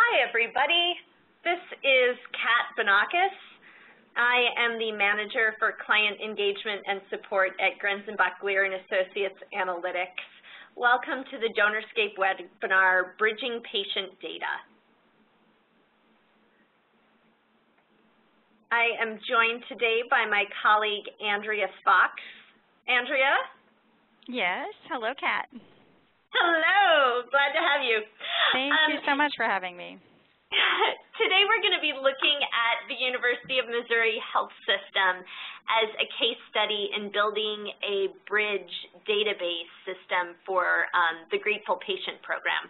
Hi, everybody. This is Kat Banakis. I am the Manager for Client Engagement and Support at Grenzenbach Lear & Associates Analytics. Welcome to the DonorScape webinar, Bridging Patient Data. I am joined today by my colleague, Andrea Fox. Andrea? Yes. Hello, Kat. Hello. Glad to have you. Thank you so much for having me. Today we're going to be looking at the University of Missouri Health System as a case study in building a bridge database system for the Grateful Patient Program.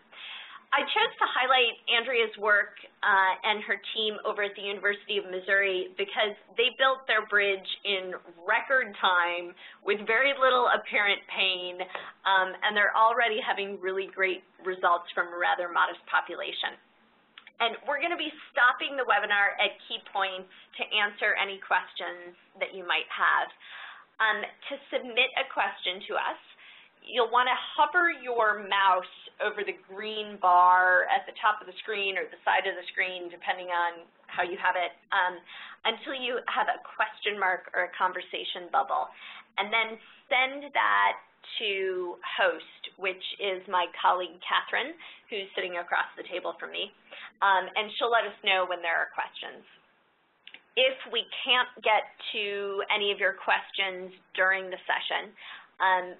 I chose to highlight Andrea's work and her team over at the University of Missouri because they built their bridge in record time with very little apparent pain, and they're already having really great results from a rather modest population. And we're going to be stopping the webinar at key points to answer any questions that you might have. To submit a question to us, you'll want to hover your mouse over the green bar at the top of the screen or the side of the screen, depending on how you have it, until you have a question mark or a conversation bubble. And then send that to host, which is my colleague Catherine, who's sitting across the table from me, and she'll let us know when there are questions. If we can't get to any of your questions during the session,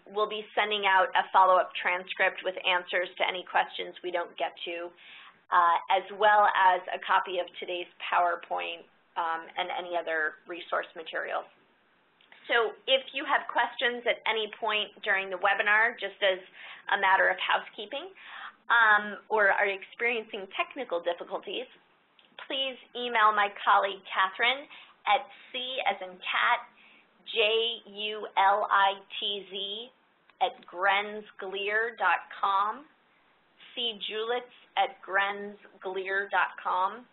we'll be sending out a follow-up transcript with answers to any questions we don't get to, as well as a copy of today's PowerPoint and any other resource materials. So if you have questions at any point during the webinar, just as a matter of housekeeping, or are experiencing technical difficulties, please email my colleague Catherine at C as in cat, JULITZ@grenzglear.com, cjulitz@grenzglear.com,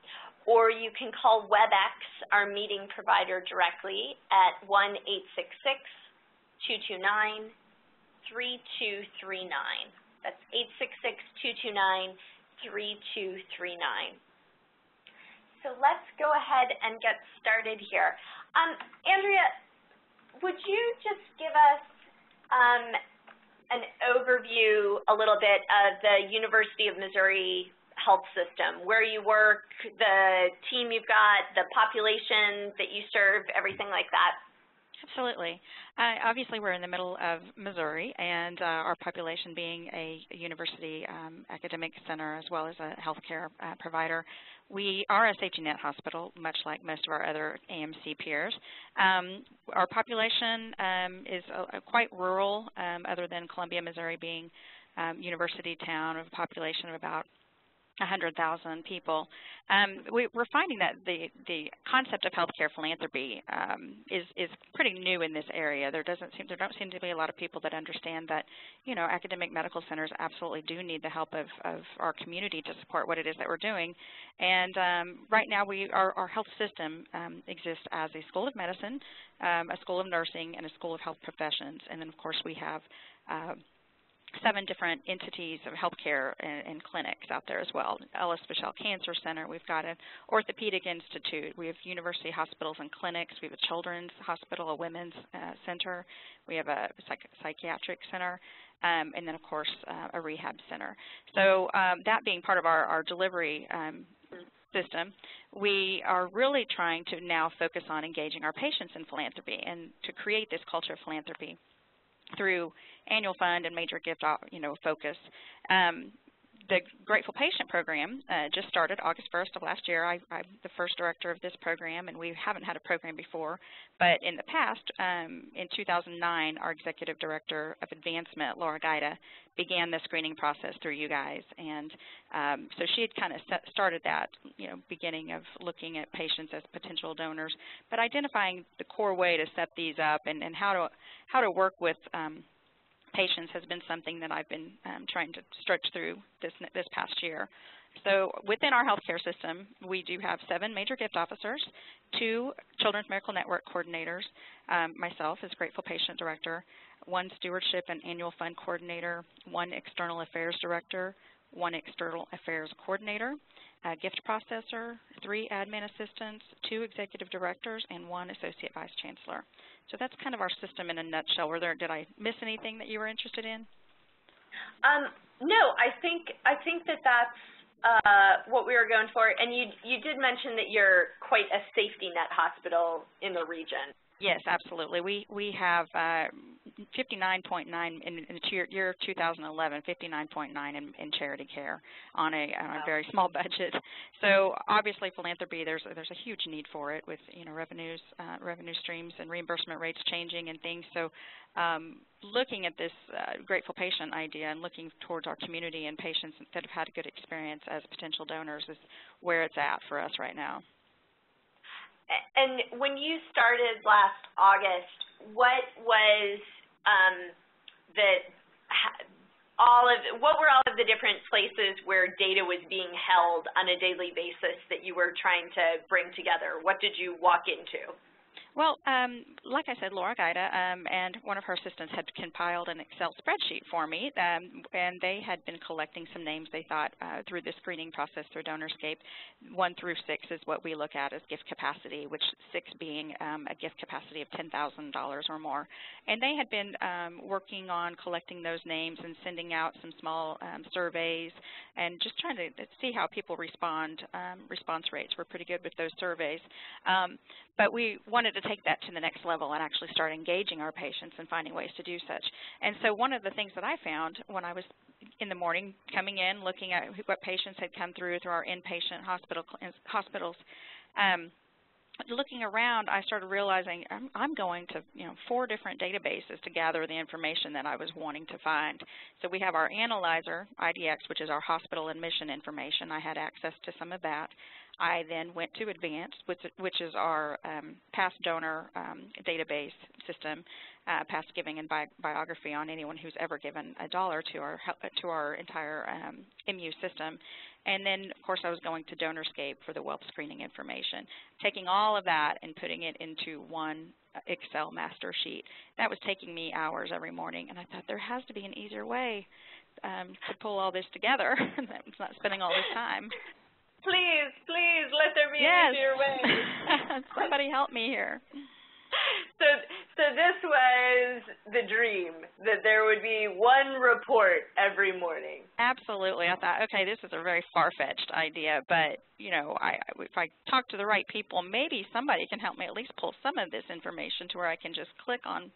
or you can call WebEx, our meeting provider, directly at 1-866-229-3239. That's 866-229-3239. So let's go ahead and get started here. Andrea, would you just give us an overview a little bit of the University of Missouri Health System, where you work, the team you've got, the population that you serve, everything like that? Absolutely. Obviously, we're in the middle of Missouri, and our population being a university academic center as well as a healthcare provider. We are a safety net hospital, much like most of our other AMC peers. Our population is quite rural, other than Columbia, Missouri being university town with a population of about 100,000 people. We're finding that the concept of healthcare philanthropy is pretty new in this area. There don't seem to be a lot of people that understand that, you know, academic medical centers absolutely do need the help of our community to support what it is that we're doing. And right now, our health system exists as a school of medicine, a school of nursing, and a school of health professions. And then, of course, we have 7 different entities of healthcare and clinics out there as well. Ellis Michelle Cancer Center. We've got an orthopedic institute. We have university hospitals and clinics. We have a children's hospital, a women's center. We have a psychiatric center, and then, of course, a rehab center. So that being part of our delivery system, we are really trying to now focus on engaging our patients in philanthropy and to create this culture of philanthropy through annual fund and major gift, focus. The Grateful Patient Program just started August 1st of last year. I'm the first director of this program, and we haven't had a program before. But in the past, in 2009, our executive director of advancement, Laura Gaida, began the screening process through you guys. And so she had kind of started that, beginning of looking at patients as potential donors, but identifying the core way to set these up and how to work with patients has been something that I've been trying to stretch through this past year. So within our healthcare system, we do have 7 major gift officers, 2 Children's Miracle Network coordinators, myself as Grateful Patient Director, 1 stewardship and annual fund coordinator, 1 external affairs director, 1 external affairs coordinator, a gift processor, 3 admin assistants, 2 executive directors, and 1 associate vice chancellor. So that's kind of our system in a nutshell. Did I miss anything that you were interested in? No, I think that's what we were going for. And you did mention that you're quite a safety net hospital in the region. Yes, absolutely. We have 59.9 in year 2011, 59.9 in charity care on a very small budget. So obviously, philanthropy, there's a huge need for it with revenue streams and reimbursement rates changing and things. So looking at this grateful patient idea and looking towards our community and patients that have had a good experience as potential donors is where it's at for us right now. And when you started last August, what was what were all of the different places where data was being held on a daily basis that you were trying to bring together? What did you walk into? Well, like I said, Laura Gaida and one of her assistants had compiled an Excel spreadsheet for me, and they had been collecting some names they thought through the screening process through DonorScape. 1 through 6 is what we look at as gift capacity, which 6 being a gift capacity of $10,000 or more. And they had been working on collecting those names and sending out some small surveys and just trying to see how people respond. Response rates were pretty good with those surveys. But we wanted to take that to the next level and actually start engaging our patients and finding ways to do such. And so one of the things that I found when I was in the morning coming in, looking at what patients had come through our inpatient hospitals, looking around, I started realizing I'm going to 4 different databases to gather the information that I was wanting to find. So we have our analyzer, IDX, which is our hospital admission information. I had access to some of that. I then went to Advanced, which is our past donor database system, past giving and biography on anyone who's ever given $1 to our entire MU system. And then, of course, I was going to DonorScape for the wealth screening information, taking all of that and putting it into one Excel master sheet. That was taking me hours every morning, and I thought there has to be an easier way to pull all this together. It's not spending all this time. Please, let there be an easier way. Somebody help me here. So this was the dream, that there would be one report every morning. Absolutely. I thought, okay, this is a very far-fetched idea, but, if I talk to the right people, maybe somebody can help me at least pull some of this information to where I can just click on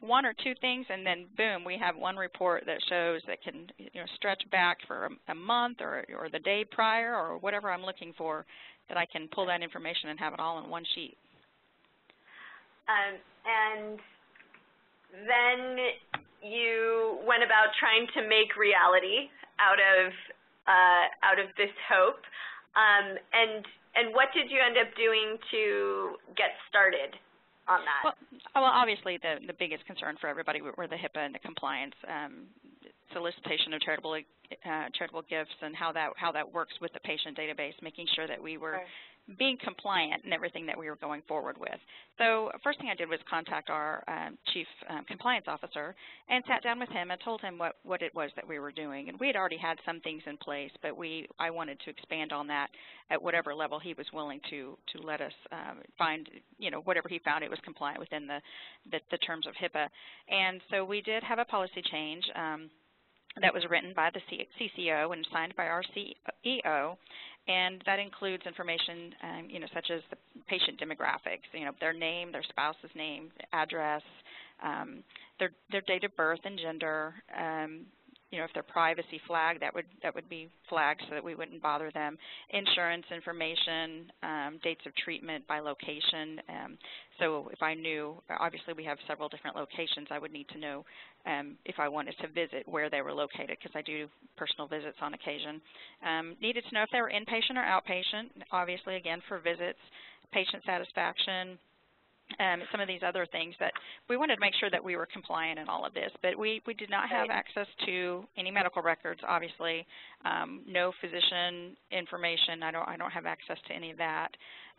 1 or 2 things, and then boom, we have one report that shows that can stretch back for a month or the day prior or whatever I'm looking for, that I can pull that information and have it all in one sheet. And then you went about trying to make reality out of this hope. And what did you end up doing to get started on that? Well, obviously the biggest concern for everybody were the HIPAA and the compliance, solicitation of charitable gifts, and how that works with the patient database, making sure that we were being compliant in everything that we were going forward with. So first thing I did was contact our chief compliance officer and sat down with him and told him what it was that we were doing. And we had already had some things in place, but I wanted to expand on that at whatever level he was willing to let us find, whatever he found it was compliant within the terms of HIPAA. And so we did have a policy change that was written by the CCO and signed by our CEO, and that includes information, such as the patient demographics, their name, their spouse's name, address, their date of birth and gender. If they're privacy flagged, that would be flagged so that we wouldn't bother them. Insurance information, dates of treatment by location. So if I knew, obviously we have several different locations, I would need to know if I wanted to visit where they were located, because I do personal visits on occasion. Needed to know if they were inpatient or outpatient, obviously, again, for visits, patient satisfaction, some of these other things that we wanted to make sure that we were compliant in all of this. But we did not have access to any medical records, obviously, no physician information. I don't have access to any of that.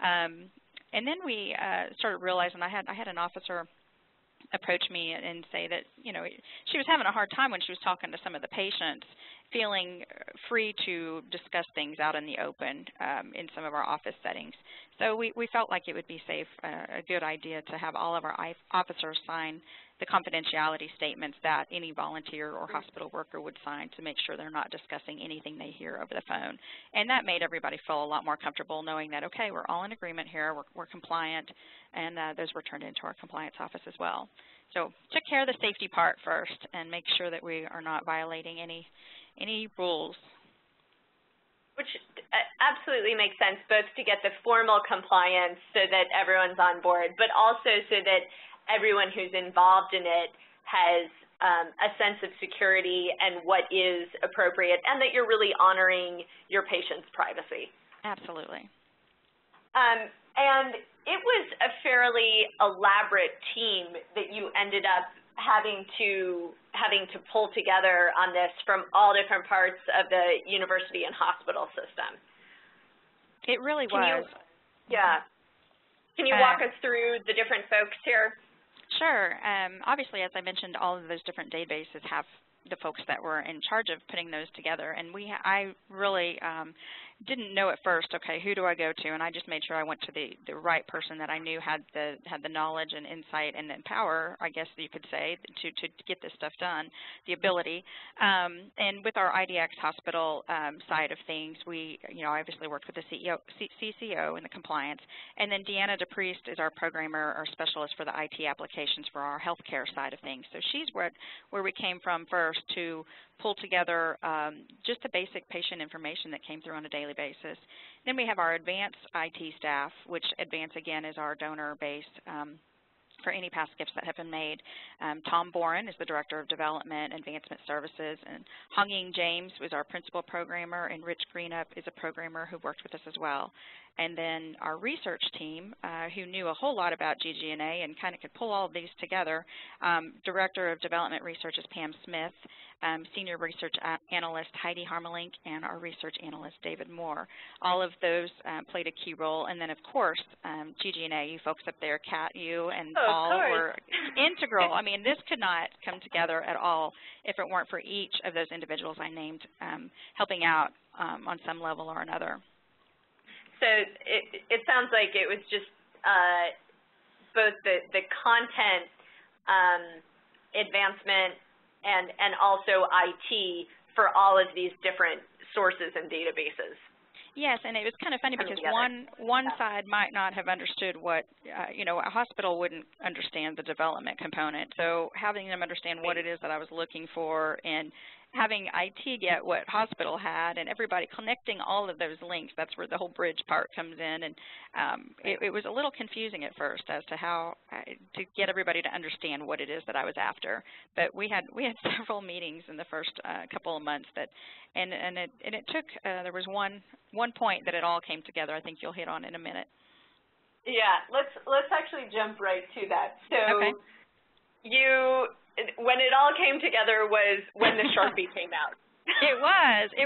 And then we started realizing I had an officer approach me and say that, she was having a hard time when she was talking to some of the patients, feeling free to discuss things out in the open in some of our office settings. So we felt like it would be safe, a good idea to have all of our officers sign the confidentiality statements that any volunteer or hospital worker would sign to make sure they're not discussing anything they hear over the phone. And that made everybody feel a lot more comfortable knowing that, okay, we're all in agreement here, we're compliant, and those were turned into our compliance office as well. So took care of the safety part first and make sure that we are not violating any rules. Which absolutely makes sense, both to get the formal compliance so that everyone's on board, but also so that everyone who's involved in it has a sense of security and what is appropriate, and that you're really honoring your patient's privacy. Absolutely. And it was a fairly elaborate team that you ended up having to pull together on this from all different parts of the university and hospital system. It really was. Can you walk us through the different folks here? Sure. Obviously, as I mentioned, all of those different databases have the folks that were in charge of putting those together, and I really didn't know at first, okay, who do I go to? And I just made sure I went to the right person that I knew had the knowledge and insight and the power, I guess you could say, to get this stuff done, the ability. And with our IDX hospital side of things, we, obviously worked with the CCO and the compliance. And then Deanna DePriest is our programmer or specialist for the IT applications for our healthcare side of things. So she's where we came from first to pull together just the basic patient information that came through on a daily basis. Then we have our advanced IT staff, which advanced, again, is our donor base for any past gifts that have been made. Tom Boren is the Director of Development and Advancement Services, and Hong-Ying James was our Principal Programmer, and Rich Greenup is a programmer who worked with us as well. And then our research team, who knew a whole lot about GGNA and kind of could pull all of these together. Director of Development Research is Pam Smith, Senior Research Analyst Heidi Harmelink, and our Research Analyst David Moore. All of those played a key role. And then, of course, GGNA, you folks up there, Kat, you, and Paul were integral. I mean, this could not come together at all if it weren't for each of those individuals I named helping out on some level or another. So it sounds like it was just both the content advancement and also IT for all of these different sources and databases. Yes, and it was kind of funny because one side might not have understood what, a hospital wouldn't understand the development component. So having them understand what it is that I was looking for and having IT get what hospital had and everybody connecting all of those links, that's where the whole bridge part comes in. And it was a little confusing at first as to how to get everybody to understand what it is that I was after. But we had several meetings in the first couple of months and it took, there was one point that it all came together. I think you'll hit on in a minute. Yeah, let's actually jump right to that. So okay. When it all came together was when the Sharpie came out. It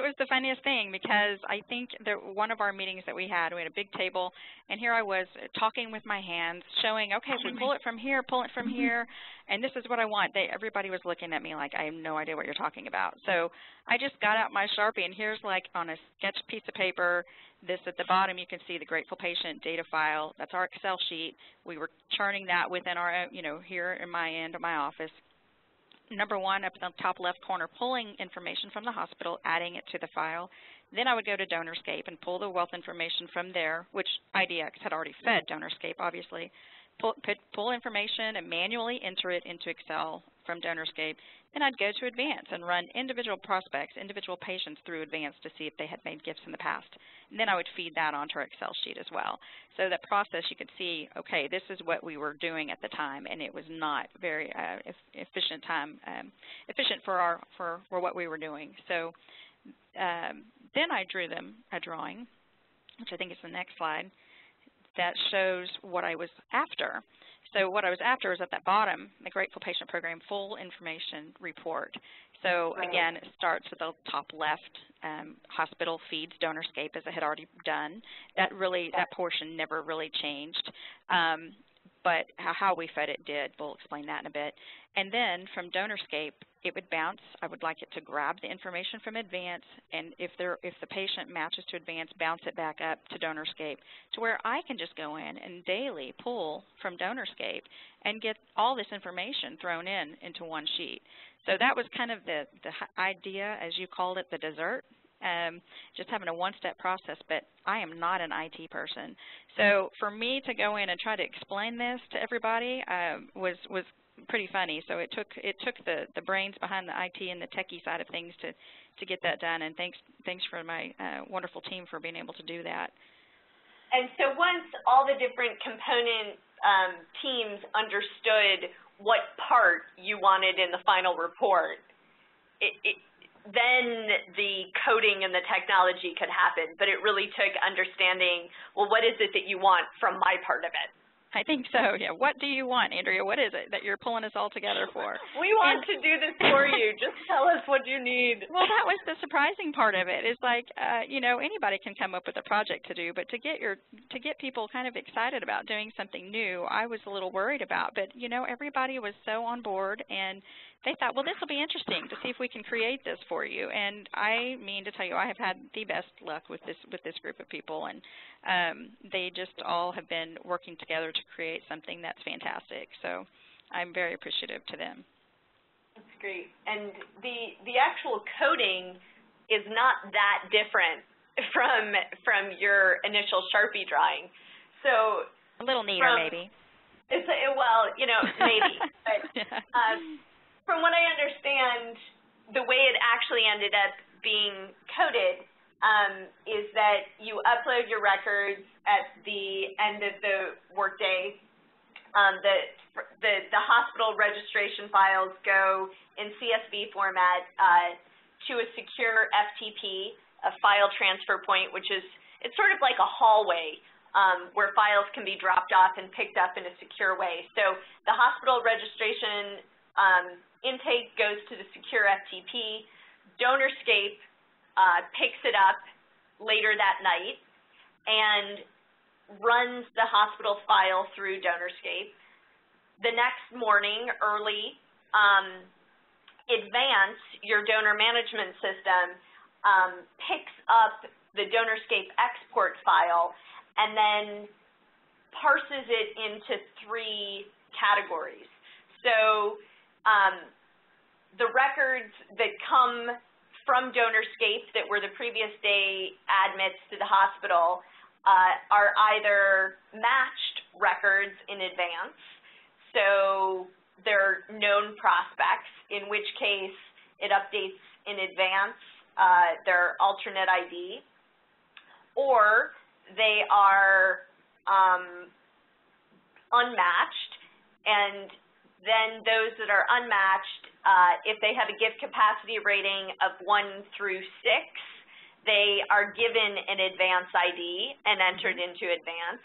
was the funniest thing because I think that one of our meetings that we had a big table, and here I was talking with my hands, showing, okay, if we pull it from here, and this is what I want. Everybody was looking at me like I have no idea what you're talking about. So I just got out my Sharpie, and here's like on a sketch piece of paper, this at the bottom, you can see the grateful patient data file. That's our Excel sheet. We were churning that within our, here in my end of my office. Number one, up in the top left corner, pulling information from the hospital, adding it to the file. Then I would go to DonorScape and pull the wealth information from there, which IDX had already fed DonorScape, obviously. Pull information and manually enter it into Excel from DonorScape. Then I'd go to Advance and run individual prospects, individual patients through Advance to see if they had made gifts in the past. And then I would feed that onto our Excel sheet as well. So that process, you could see, okay, this is what we were doing at the time, and it was not very efficient for what we were doing. So then I drew them a drawing, which I think is the next slide, that shows what I was after. So what I was after was at that bottom, the Grateful Patient Program Full Information Report. So again, it starts at the top left. Hospital feeds DonorScape as it had already done. That portion never really changed. but how we fed it did. We'll explain that in a bit. And then from DonorScape, it would bounce. I would like it to grab the information from Advance, and if the patient matches to Advance, bounce it back up to DonorScape, to where I can just go in and daily pull from DonorScape and get all this information thrown into one sheet. So that was kind of the idea, as you called it, the dessert. Just having a one-step process, but I am not an IT person. So for me to go in and try to explain this to everybody was pretty funny. So it took the brains behind the IT and the techie side of things to get that done. And thanks for my wonderful team for being able to do that. And so once all the different component teams understood what part you wanted in the final report, then the coding and the technology could happen, but it really took understanding, well, what is it that you want from my part of it? I think so, yeah. What do you want, Andrea? What is it that you're pulling us all together for? We want to do this for you. Just tell us what you need. Well, that was the surprising part of it. It's like, you know, anybody can come up with a project to do, but to get people kind of excited about doing something new, I was a little worried about. But, you know, everybody was so on board, and they thought, well, this will be interesting to see if we can create this for you. And I mean to tell you, I have had the best luck with this group of people, and they just all have been working together to create something that's fantastic. So I'm very appreciative to them. That's great. And the actual coding is not that different from your initial Sharpie drawing. So a little neater, maybe. Well, you know, maybe. But from what I understand, the way it actually ended up being coded is that you upload your records at the end of the workday. The hospital registration files go in CSV format to a secure FTP, a file transfer point, which is, it's sort of like a hallway where files can be dropped off and picked up in a secure way. So the hospital registration intake goes to the secure FTP. DonorScape picks it up later that night and runs the hospital file through DonorScape. The next morning, early, Advance, your donor management system, picks up the DonorScape export file and then parses it into 3 categories. So the records that come from DonorScape that were the previous day admits to the hospital are either matched records in advance, so they're known prospects, in which case it updates in advance their alternate ID, or they are unmatched, and then those that are unmatched, if they have a gift capacity rating of 1 through 6, they are given an advance ID and entered into advance.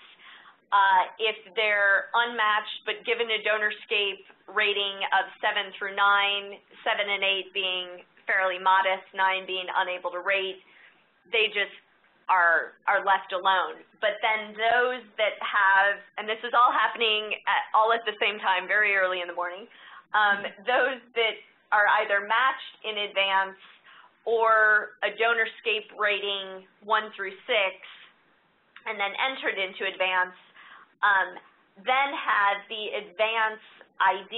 If they're unmatched but given a DonorScape rating of 7 through 9, 7 and 8 being fairly modest, 9 being unable to rate, they just are left alone. But then those that have, and this is all happening all at the same time, very early in the morning, those that are either matched in advance or a DonorScape rating 1 through 6 and then entered into advance, then have the advance ID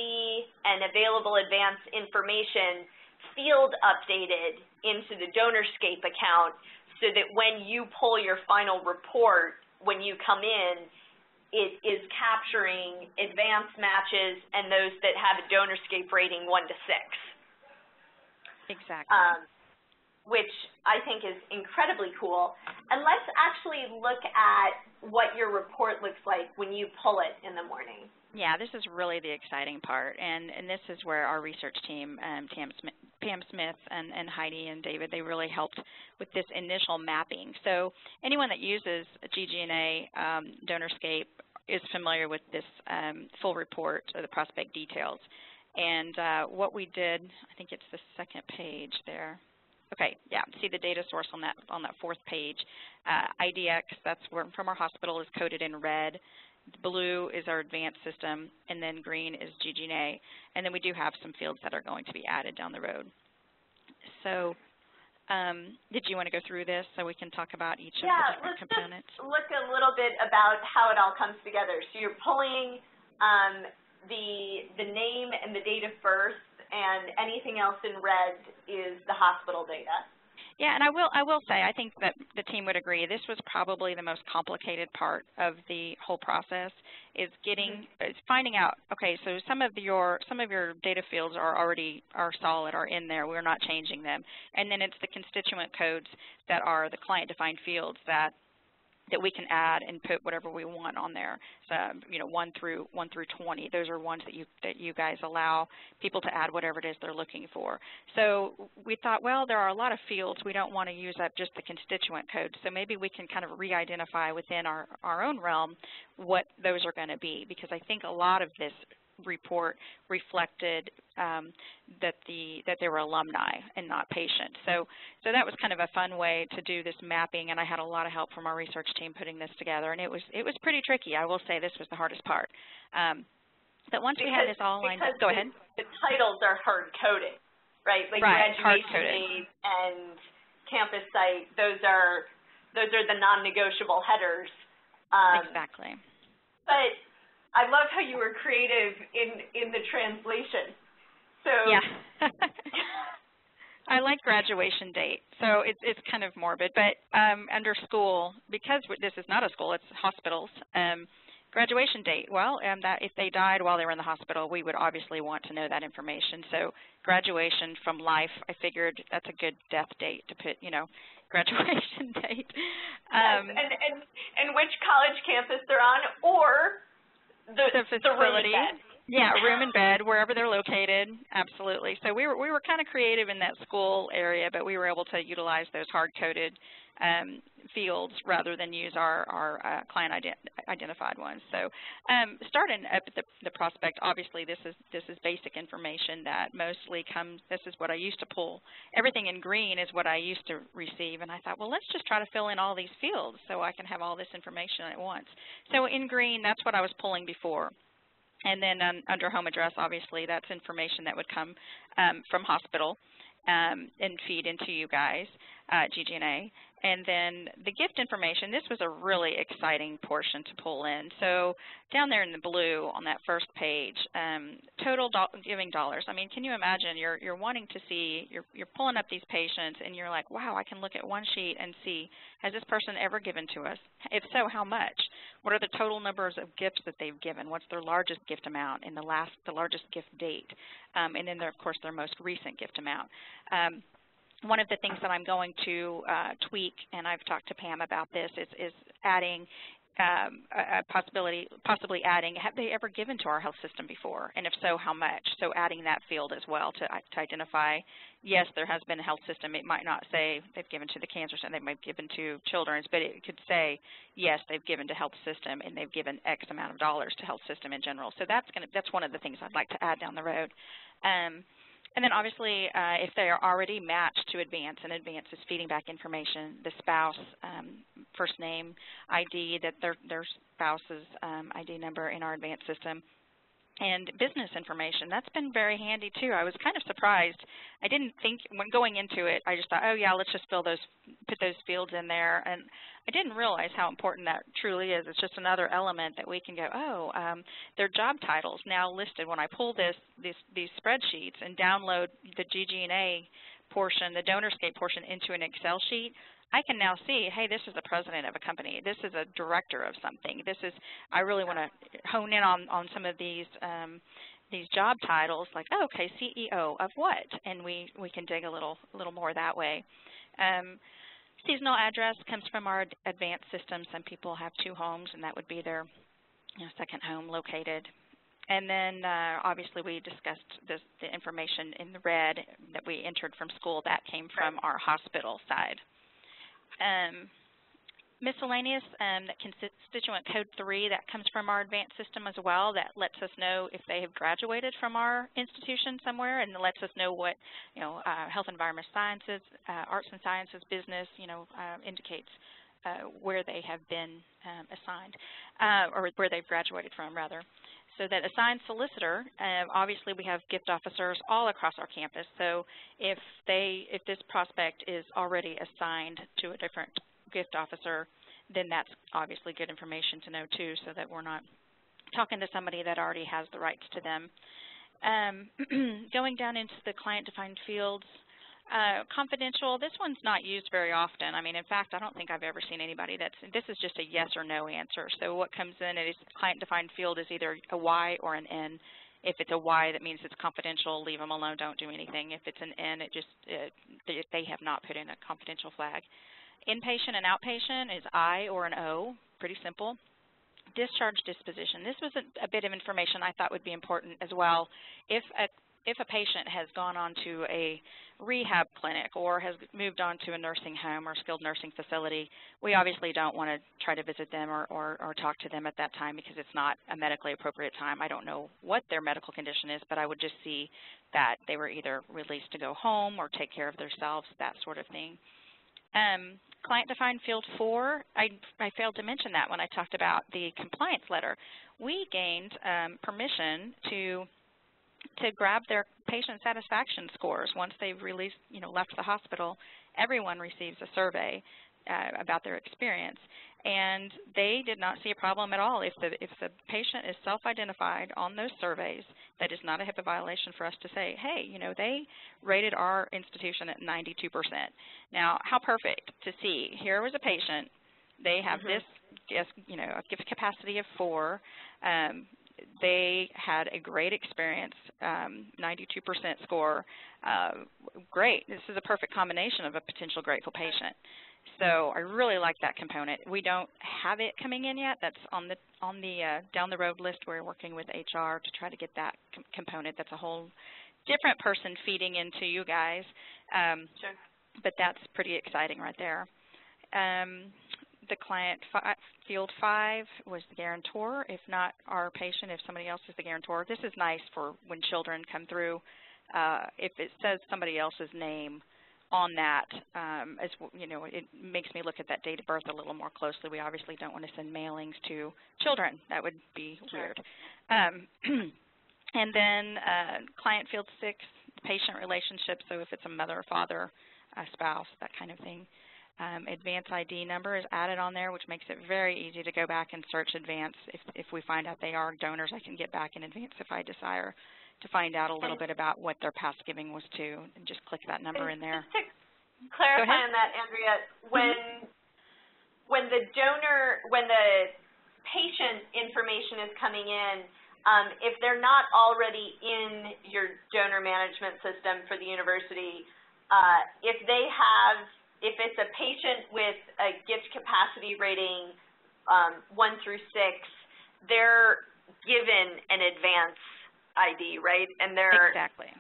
and available advance information field updated into the DonorScape account, so that when you pull your final report, when you come in, it is capturing advance matches and those that have a DonorScape rating 1 to 6. Exactly. Which I think is incredibly cool. And let's actually look at what your report looks like when you pull it in the morning. Yeah, this is really the exciting part, and this is where our research team, Pam Smith and Heidi and David, they really helped with this initial mapping. So anyone that uses GG&A DonorScape is familiar with this full report, or the prospect details. And what we did, I think it's the second page there. Okay, yeah, see the data source on that 4th page. IDX, that's where from our hospital, is coded in red. blue is our advanced system, and then green is GG&A. And then we do have some fields that are going to be added down the road. So did you want to go through this so we can talk about each of the different components? Yeah, let's just look a little bit about how it all comes together. So you're pulling the name and the date of birth, and anything else in red is the hospital data. Yeah, and I will say, I think that the team would agree, this was probably the most complicated part of the whole process, is finding out, okay, so some of your data fields are solid, are in there, we're not changing them. And then it's the constituent codes that are the client-defined fields that we can add and put whatever we want on there. So, 1 through 20. Those are ones that you guys allow people to add whatever it is they're looking for. So we thought, well, there are a lot of fields. We don't want to use up just the constituent codes. So maybe we can kind of re-identify within our own realm what those are going to be, because I think a lot of this report reflected that they were alumni and not patients. So that was kind of a fun way to do this mapping, and I had a lot of help from our research team putting this together, and it was pretty tricky. I will say this was the hardest part. But once we had this all lined up, go ahead. The titles are hard-coded, right? Like graduation date and campus site, those are the non-negotiable headers. Exactly. But I love how you were creative in the translation. So yeah. I like graduation date. So it's kind of morbid, but under school, because this is not a school, it's hospitals. Graduation date, well, that if they died while they were in the hospital, we would obviously want to know that information. So graduation from life, I figured that's a good death date to put, graduation date. Yes, and which college campus they're on, or the facility. Room and bed. Yeah, room and bed, wherever they're located, absolutely. So we were kind of creative in that school area, but we were able to utilize those hard-coded fields rather than use our client-identified ones. So starting up at the prospect, obviously this is basic information that mostly comes, this is what I used to pull. Everything in green is what I used to receive, and I thought, well, let's just try to fill in all these fields so I can have all this information at once. So in green, that's what I was pulling before. And then under home address, obviously, that's information that would come from hospital and feed into you guys, GG&A. And then the gift information, this was a really exciting portion to pull in. So down there in the blue on that first page, total giving dollars. I mean, can you imagine you're wanting to see, you're pulling up these patients and you're like, wow, I can look at one sheet and see, has this person ever given to us? If so, how much? What are the total numbers of gifts that they've given? What's their largest gift amount and the largest gift date? And then, of course, their most recent gift amount. One of the things that I'm going to tweak, and I've talked to Pam about this, is adding possibly adding, have they ever given to our health system before? And if so, how much? So adding that field as well to identify, yes, there has been a health system. It might not say they've given to the cancer center, they might have given to children's, but it could say, yes, they've given to health system and they've given X amount of dollars to health system in general. So that's one of the things I'd like to add down the road. And then obviously, if they are already matched to Advance, and Advance is feeding back information, the spouse, first name, ID, that their spouse's ID number in our Advance system, and business information. That's been very handy too. I was kind of surprised. I didn't think, when going into it, I just thought, oh yeah, let's just put those fields in there, and I didn't realize how important that truly is. It's just another element that we can go, oh, their job titles now listed. When I pull these spreadsheets and download the GG&A portion, the DonorScape portion into an Excel sheet, I can now see, hey, this is the president of a company. This is a director of something. I really want to hone in on some of these job titles, like, oh, okay, CEO of what? And we can dig a little more that way. Seasonal address comes from our advanced system. Some people have 2 homes, and that would be their second home located. And then obviously we discussed the information in the red that we entered from school. That came from our hospital side. Miscellaneous, that constituent code 3, that comes from our advanced system as well. That lets us know if they have graduated from our institution somewhere, and lets us know what, health, environment, sciences, arts and sciences, business, indicates where they have been assigned. or where they've graduated from, rather. So that assigned solicitor, obviously we have gift officers all across our campus. So if this prospect is already assigned to a different gift officer, then that's obviously good information to know too, so that we're not talking to somebody that already has the rights to them. Going down into the client-defined fields, confidential, this one's not used very often. I mean, in fact, I don't think I've ever seen anybody this is just a yes or no answer. So what comes in is client-defined field is either a Y or an N. If it's a Y, that means it's confidential, leave them alone, don't do anything. If it's an N, they have not put in a confidential flag. Inpatient and outpatient is I or an O, pretty simple. Discharge disposition. This was a bit of information I thought would be important as well. If a patient has gone on to a rehab clinic or has moved on to a nursing home or skilled nursing facility, we obviously don't want to try to visit them or talk to them at that time because it's not a medically appropriate time. I don't know what their medical condition is, but I would just see that they were either released to go home or take care of themselves, that sort of thing. Client-defined field 4, I failed to mention that when I talked about the compliance letter. We gained permission to grab their patient satisfaction scores once they've left the hospital. Everyone receives a survey about their experience, and they did not see a problem at all. If the patient is self-identified on those surveys, that is not a HIPAA violation for us to say, hey, they rated our institution at 92%. Now, how perfect to see. Here was a patient. They have this, a gift capacity of 4. They had a great experience, 92% score. Great. This is a perfect combination of a potential grateful patient. So I really like that component. We don't have it coming in yet. That's on the down the road list. We're working with HR to try to get that component. That's a whole different person feeding into you guys. Sure. But that's pretty exciting right there. The client field 5 was the guarantor. If not our patient, if somebody else is the guarantor. This is nice for when children come through. If it says somebody else's name on that, it makes me look at that date of birth a little more closely. We obviously don't want to send mailings to children. That would be weird. And then client field 6, patient relationship, so if it's a mother, father, a spouse, that kind of thing. Advance ID number is added on there, which makes it very easy to go back and search advance. If we find out they are donors, I can get back in advance if I desire to find out a little bit about what their past giving was to, and just click that number in there. Just to clarify on that, Andrea, when the patient information is coming in, if they're not already in your donor management system for the university, if it's a patient with a gift capacity rating 1 through 6, they're given an advance ID, right? And they're exactly.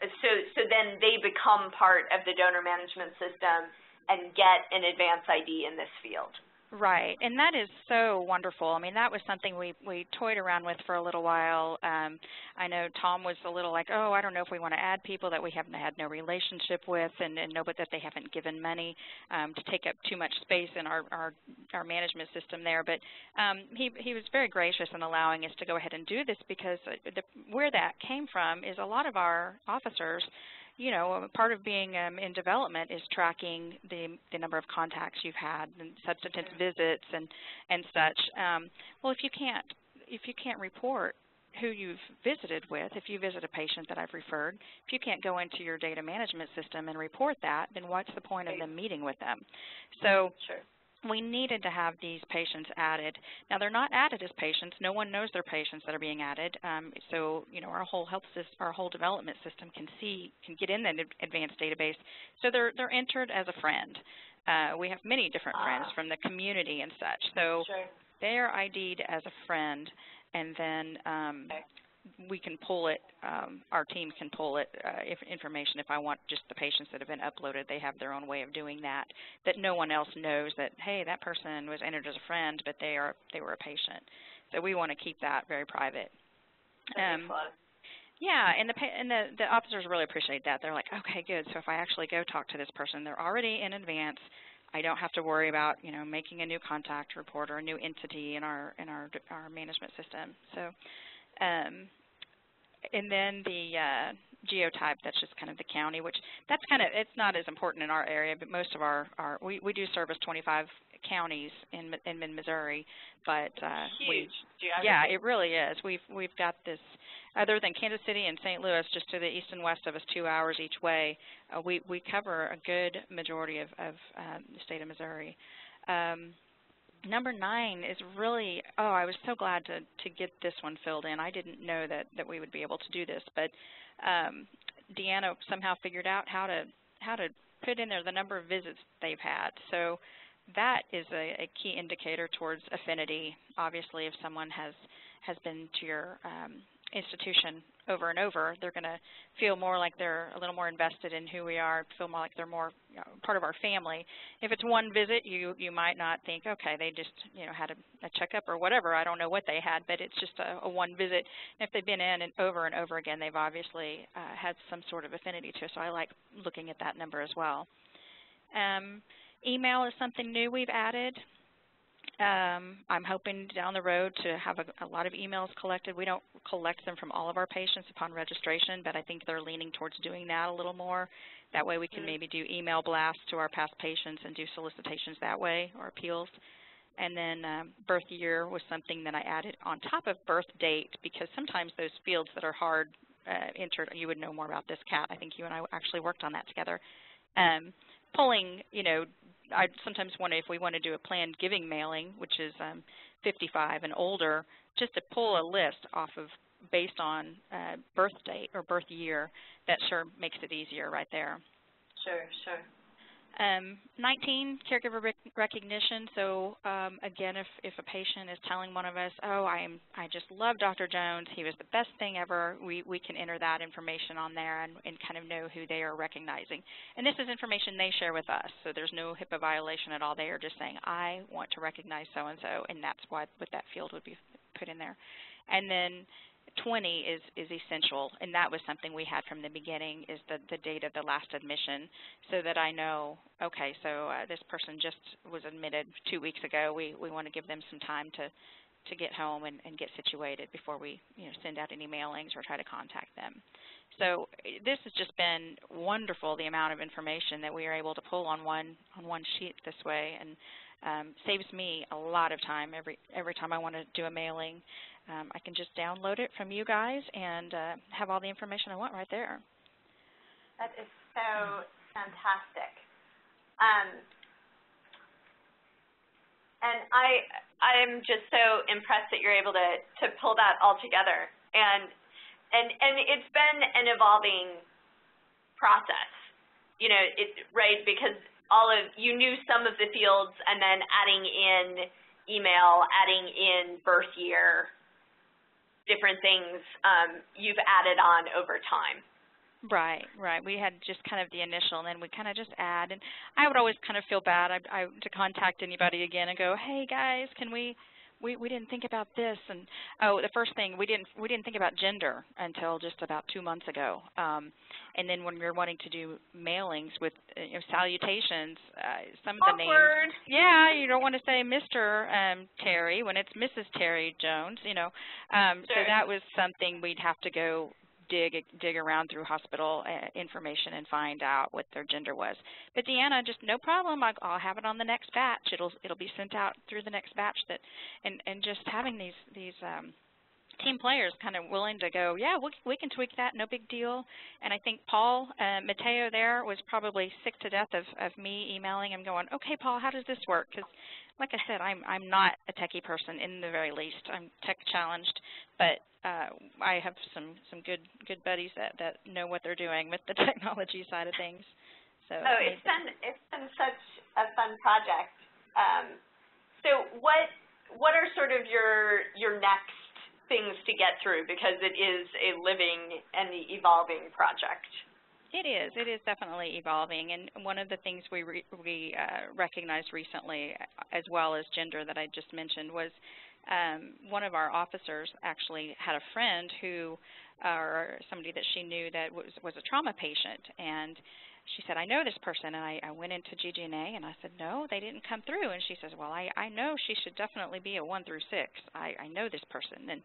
So then they become part of the donor management system and get an advance ID in this field. Right, and that is so wonderful. I mean, that was something we toyed around with for a little while. I know Tom was a little like, oh, I don't know if we want to add people that we haven't had no relationship with and know but that they haven't given money to take up too much space in our management system there. But he was very gracious in allowing us to go ahead and do this because where that came from is a lot of our officers, part of being in development is tracking the number of contacts you've had and substance visits and such. Well, if you can't report who you've visited with, if you visit a patient that I've referred, if you can't go into your data management system and report that, then what's the point of them meeting with them? So. Sure. We needed to have these patients added. Now, they're not added as patients. No one knows they're patients that are being added. So, our whole our whole development system can get in the advanced database. So they're entered as a friend. We have many different friends from the community and such. So they are ID'd as a friend, and then we can pull it, our team can pull it, information if I want just the patients that have been uploaded. They have their own way of doing that no one else knows that, hey, that person was entered as a friend, but they were a patient. So we want to keep that very private. Yeah, and the officers really appreciate that. They're like, okay, good. So if I actually go talk to this person, they're already in advance. I don't have to worry about, making a new contact report or a new entity in our management system. So, and then the geotype, that's just kind of the county, which that's it's not as important in our area, but most of we do service 25 counties in mid-Missouri, but huge geography. Yeah, it really is. We've got this, other than Kansas City and St. Louis, just to the east and west of us, 2 hours each way. We cover a good majority of the state of Missouri. Number 9 is really, I was so glad to get this one filled in. I didn't know that we would be able to do this, but Deanna somehow figured out how to put in there the number of visits they've had. So that is a key indicator towards affinity. Obviously, if someone has been to your institution over and over, they're going to feel more like they're a little more invested in who we are, feel more like they're more part of our family. If it's one visit, you might not think, okay, they just had a checkup or whatever. I don't know what they had, but it's just a one visit. And if they've been in and over again, they've obviously had some sort of affinity to us. So I like looking at that number as well. Email is something new we've added. I'm hoping down the road to have a lot of emails collected. We don't collect them from all of our patients upon registration, but I think they're leaning towards doing that a little more. That way we can maybe do email blasts to our past patients and do solicitations that way, or appeals. And then birth year was something that I added on top of birth date, because sometimes those fields that are hard entered, you would know more about this, Kat. I think you and I actually worked on that together. Pulling, I sometimes wonder if we want to do a planned giving mailing, which is 55 and older, just to pull a list off of based on birth date or birth year. That sure makes it easier right there. Sure. 19, caregiver recognition. So again, if a patient is telling one of us, I just love Dr. Jones, he was the best thing ever, we can enter that information on there and kind of know who they are recognizing. And this is information they share with us, so there's no HIPAA violation at all. They are just saying, I want to recognize so-and-so, and that's what that field would be put in there. And then 20 is essential, and that was something we had from the beginning, is the date of the last admission, so that I know, okay, so this person just was admitted 2 weeks ago. We want to give them some time to get home and get situated before we send out any mailings or try to contact them. So this has just been wonderful, the amount of information that we are able to pull on one sheet this way, and saves me a lot of time every time I want to do a mailing. I can just download it from you guys and have all the information I want right there. That is so fantastic. And I'm just so impressed that you're able to pull that all together. And it's been an evolving process, right? Because you knew some of the fields, and then adding in email, adding in birth year, different things you've added on over time. Right. We had just kind of the initial, and then we kind of just add. And I would always kind of feel bad to contact anybody again and go, hey guys, can we didn't think about this. And the first thing, we didn't think about gender until just about 2 months ago. And then when we were wanting to do mailings with salutations, some of the names. Yeah, you don't want to say Mr. Terry when it's Mrs. Terry Jones, Sure. So that was something we'd have to go dig around through hospital information and find out what their gender was. But Deanna, just no problem. I'll have it on the next batch. It'll be sent out through the next batch. And just having these team players kind of willing to go, yeah, we can tweak that, no big deal. And I think Paul Mateo there was probably sick to death of me emailing him going, okay, Paul, how does this work? Because like I said, I'm not a techie person in the very least. I'm tech challenged, but I have some good buddies that know what they're doing with the technology side of things. So it's been such a fun project. So what are sort of your next things to get through, because it is a living and evolving project? It is definitely evolving, and one of the things we recognized recently, as well as gender that I just mentioned, was one of our officers actually had a friend who, or somebody that she knew that was a trauma patient, and she said, I know this person, and I went into GG&A, and I said, no, they didn't come through. And she says, well, I know she should definitely be a 1 through 6. I know this person. And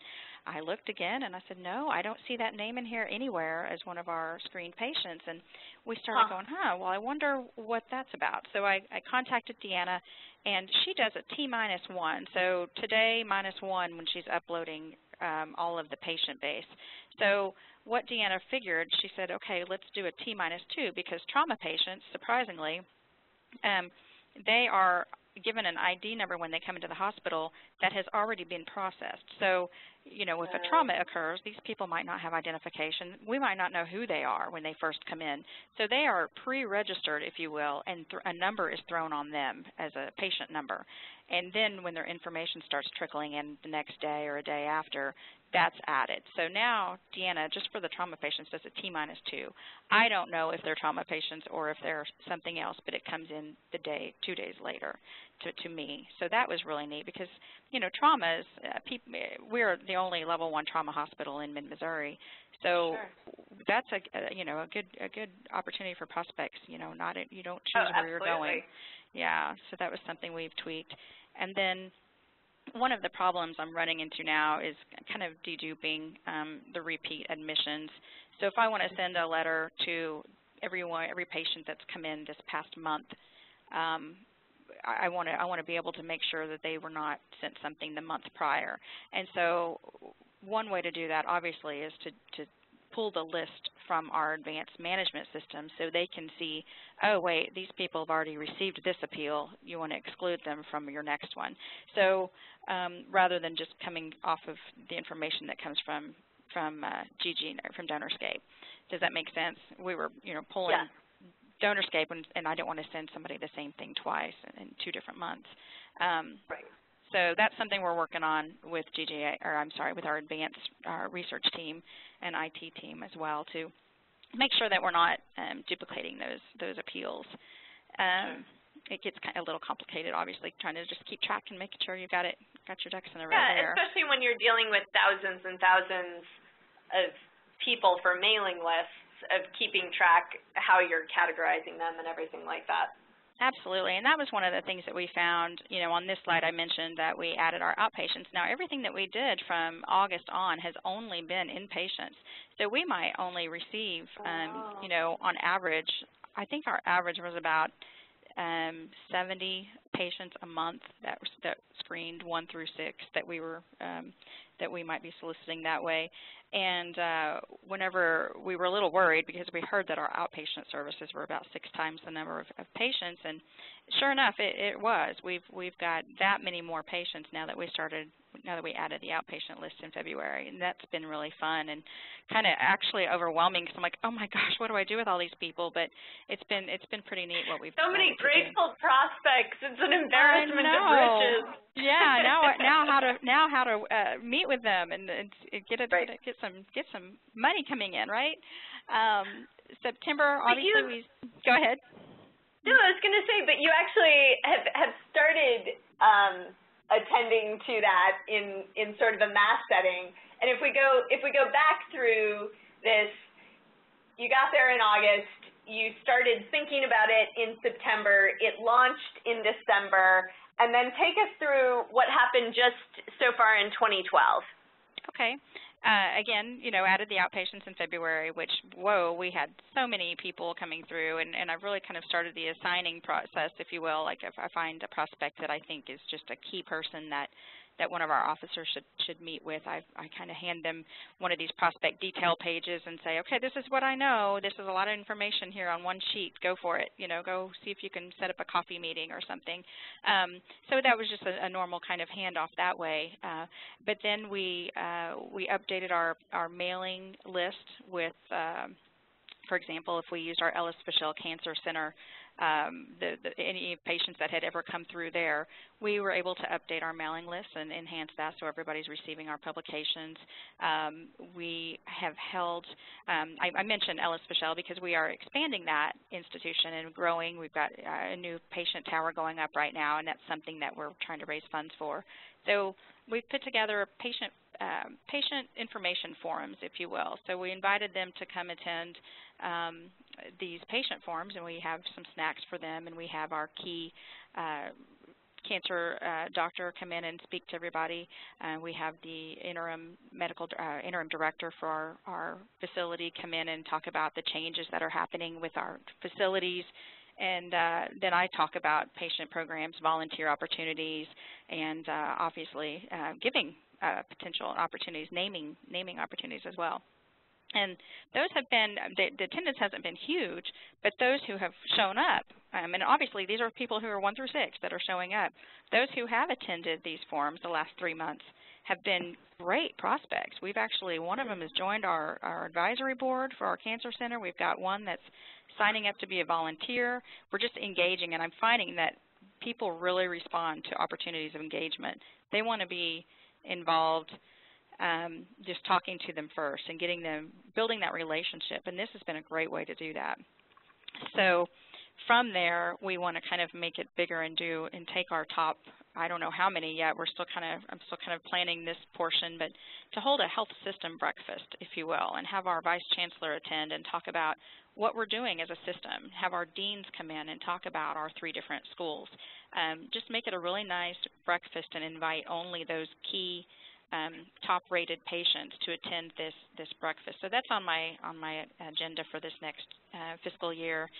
I looked again, and I said, no, I don't see that name in here anywhere as one of our screened patients. And we started going, well, I wonder what that's about. So I contacted Deanna, and she does a T-1. So today, -1 when she's uploading all of the patient base. So what Deanna figured, she said, okay, let's do a T-2 because trauma patients, surprisingly, they are given an ID number when they come into the hospital that has already been processed. So, you know, if a trauma occurs, these people might not have identification. We might not know who they are when they first come in. So they are pre-registered, if you will, and a number is thrown on them as a patient number. And then when their information starts trickling in the next day or a day after, that's added. So now Deanna, just for the trauma patients, does a T-2. I don't know if they're trauma patients or if they're something else, but it comes in the day, 2 days later to me. So that was really neat because, you know, traumas, we're the only level 1 trauma hospital in mid-Missouri. So that's you know, a good opportunity for prospects. You know, you don't choose where you're going. Yeah. So that was something we've tweaked. And then one of the problems I'm running into now is kind of deduping the repeat admissions. So if I want to send a letter to every patient that's come in this past month, I want to be able to make sure that they were not sent something the month prior. And so one way to do that, obviously, is to pull the list from our advanced management system so they can see, oh, wait, these people have already received this appeal. You want to exclude them from your next one. So rather than just coming off of the information that comes from GG, from DonorScape. Does that make sense? We were, you know, pulling DonorScape, and I don't want to send somebody the same thing twice in 2 different months. So that's something we're working on with with our advanced research team and IT team as well to make sure that we're not duplicating those appeals. It gets kind of a little complicated, obviously, trying to just keep track and making sure you got your ducks in a row there. Yeah, especially when you're dealing with thousands and thousands of people for mailing lists, of keeping track how you're categorizing them and everything like that. Absolutely, and that was one of the things that we found. You know, on this slide I mentioned that we added our outpatients. Now, everything that we did from August on has only been inpatients. So we might only receive, you know, on average, I think our average was about 70 patients a month that screened 1 through 6 that we might be soliciting that way. And whenever we were a little worried because we heard that our outpatient services were about 6 times the number of patients, and sure enough, it was. We've got that many more patients now that we added the outpatient list in February, and that's been really fun and kind of actually overwhelming because I'm like, oh my gosh, what do I do with all these people? But it's been pretty neat what we've done. So many grateful prospects. It's an embarrassment of riches. Yeah, now how to meet with them and get some money coming in, right? September, obviously, go ahead. No, I was going to say, but you actually have started attending to that in sort of a mass setting. And if we go back through this, you got there in August, you started thinking about it in September, it launched in December, and then take us through what happened just so far in 2012. Okay. Again, you know, added the outpatients in February, which, whoa, we had so many people coming through, and I've really kind of started the assigning process, if you will. Like if I find a prospect that I think is just a key person that one of our officers should meet with, I kind of hand them one of these prospect detail pages and say, okay, this is what I know. This is a lot of information here on one sheet. Go for it. You know, go see if you can set up a coffee meeting or something. So that was just a normal kind of handoff that way. But then we updated our mailing list with, for example, if we used our Ellis Fischel Cancer Center, any patients that had ever come through there, we were able to update our mailing list and enhance that so everybody's receiving our publications. We have held, I mentioned Ellis Fischel because we are expanding that institution and growing. We've got a new patient tower going up right now, and that's something that we're trying to raise funds for. So we've put together patient patient information forums, if you will. So we invited them to come attend these patient forums, and we have some snacks for them, and we have our key cancer doctor come in and speak to everybody. We have the interim director for our facility come in and talk about the changes that are happening with our facilities. And then I talk about patient programs, volunteer opportunities, and obviously giving potential opportunities, naming opportunities as well. And those have been, the attendance hasn't been huge, but those who have shown up, and obviously these are people who are 1 through 6 that are showing up, those who have attended these forums the last 3 months have been great prospects. We've actually, one of them has joined our advisory board for our cancer center. We've got one that's signing up to be a volunteer. We're just engaging, and I'm finding that people really respond to opportunities of engagement. They want to be involved, just talking to them first and getting them, building that relationship, and this has been a great way to do that. So from there, we want to kind of make it bigger and take our top, I don't know how many yet, I'm still kind of planning this portion, but to hold a health system breakfast, if you will, and have our vice chancellor attend and talk about what we're doing as a system, have our deans come in and talk about our 3 different schools. Just make it a really nice breakfast and invite only those key top-rated patients to attend this breakfast. So that's on my agenda for this next fiscal year,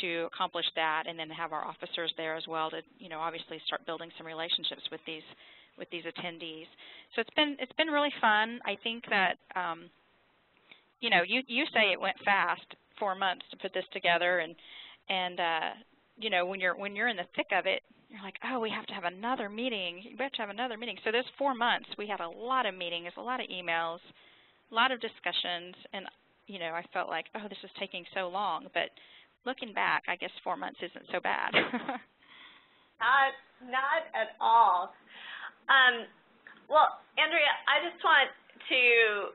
to accomplish that, and then have our officers there as well to, obviously start building some relationships with these attendees. So it's been really fun. I think that you say it went fast, 4 months to put this together, and when you're in the thick of it, you're like, oh, we have to have another meeting. We have to have another meeting. So those 4 months, we had a lot of meetings, a lot of emails, a lot of discussions, and I felt like, oh, this is taking so long. But looking back, I guess 4 months isn't so bad. Not at all. Well, Andrea, I just want to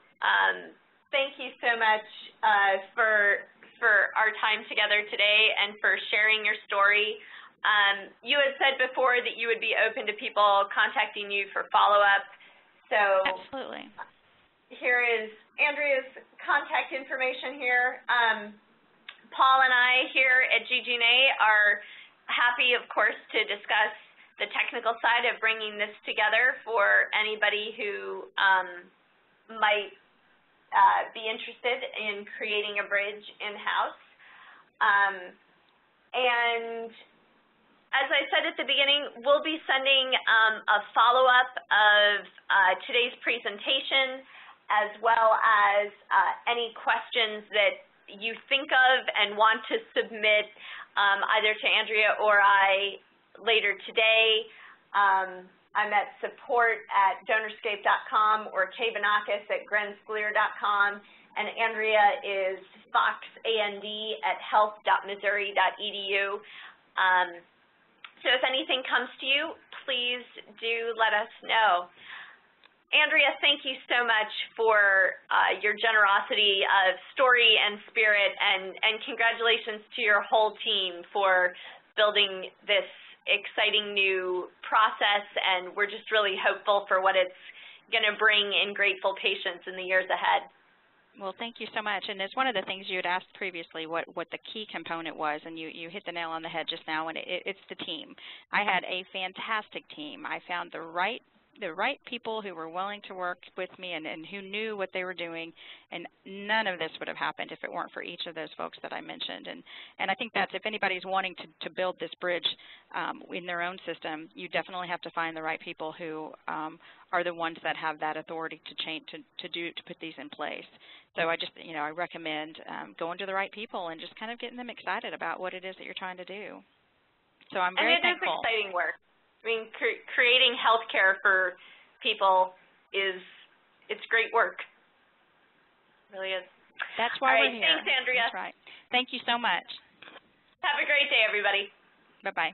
thank you so much for our time together today and for sharing your story. You had said before that you would be open to people contacting you for follow-up. So absolutely. Here is Andrea's contact information here. Paul and I here at GGNA are happy, of course, to discuss the technical side of bringing this together for anybody who might be interested in creating a bridge in-house. And as I said at the beginning, we'll be sending a follow-up of today's presentation, as well as any questions that you think of and want to submit either to Andrea or I later today. I'm at support@DonorScape.com or kvanakis@grensclear.com, and Andrea is foxand@health.missouri.edu. So if anything comes to you, please do let us know. Andrea, thank you so much for your generosity of story and spirit, and congratulations to your whole team for building this exciting new process, and we're just really hopeful for what it's going to bring in grateful patients in the years ahead. Well, thank you so much. And it's one of the things you had asked previously what the key component was, and you hit the nail on the head just now, and it's the team. I had a fantastic team. I found the right people who were willing to work with me and who knew what they were doing, and none of this would have happened if it weren't for each of those folks that I mentioned. And I think that's, if anybody's wanting to build this bridge in their own system, you definitely have to find the right people who are the ones that have that authority to put these in place. So I just, I recommend going to the right people and just kind of getting them excited about what it is that you're trying to do. So I'm very thankful. And it is exciting work. I mean, creating healthcare for people it's great work. It really is. That's why we're here. Thanks, Andrea. That's right. Thank you so much. Have a great day, everybody. Bye-bye.